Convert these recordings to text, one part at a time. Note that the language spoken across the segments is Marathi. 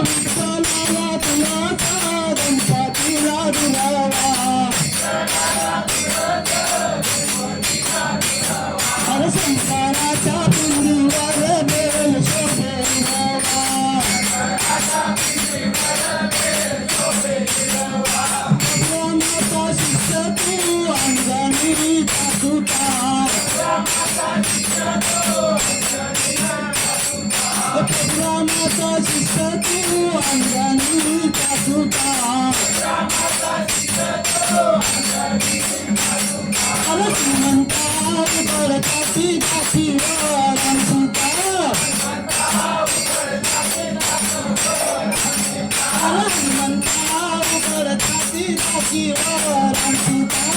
विठ्ठलाला तुळसा गणपतीला दुरावा हर शंकराच्या पिंडीवर बेल शोभेरावा रामाचा शिष्य तू अंजनीचा सुता रामाचा शिष्य तू अंजनीचा सुता अरे श्रीमंता उघडताची दासीवर सुता अरे श्रीमंता उघडताची दासीवर सुता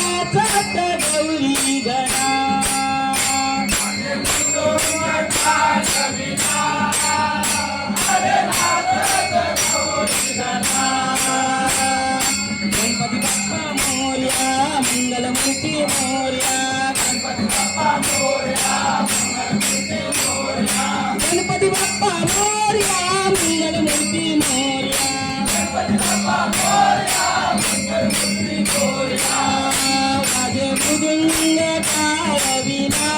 गौरी गणा गणपती बाप्पा मोरया मंगलमूर्ती मोरया गणपती बाप्पा मोरया गणपती बाप्पा मोरया मंगलमूर्ती मोरया गणपती बाप्पा मोरया मंगलमूर्ती मोरया वाजे मृदुंग कारविना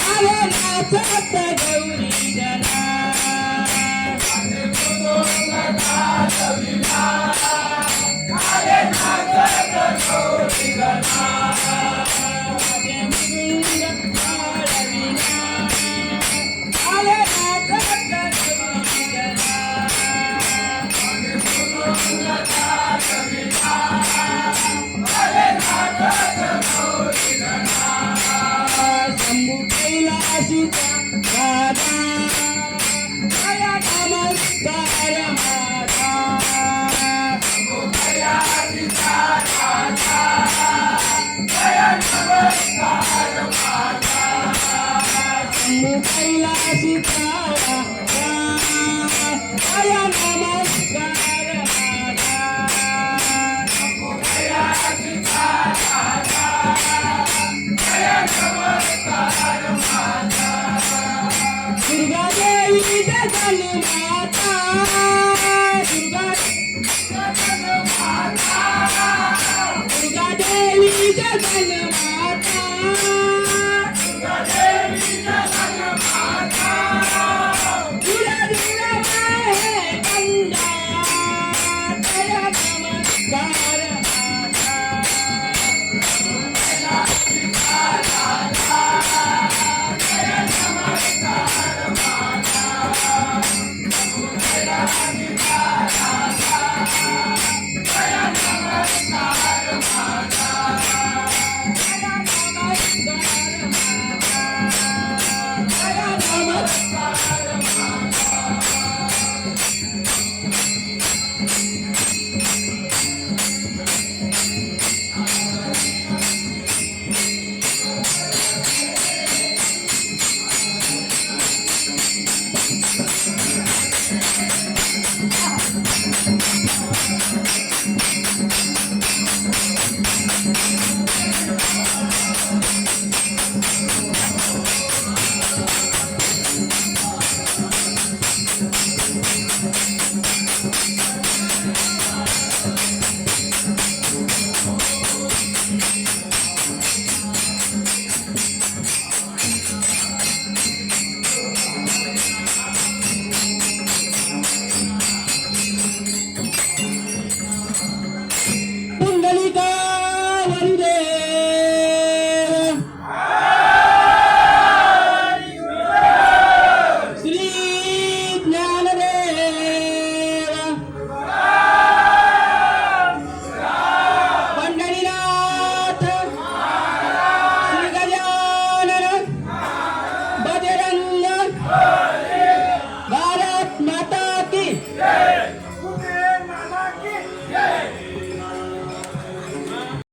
आले नाचत गौरी गणा वाजे मृदुंग कारविना आले नाचत गौरी गणा वाजे मृदुंग कारविना आले नाचत गौरी गणा वाजे मृदुंग कारविना शंभू कैलासीचा राधा दया नमस्कार माझा शंभू कैलासीचा राधा दया नमस्कार माझा शंभू कैलासीचा राधा दया नमस्कार माझा शंभू कैलासीचा राधा दुर्गा देवी जगन्माता जय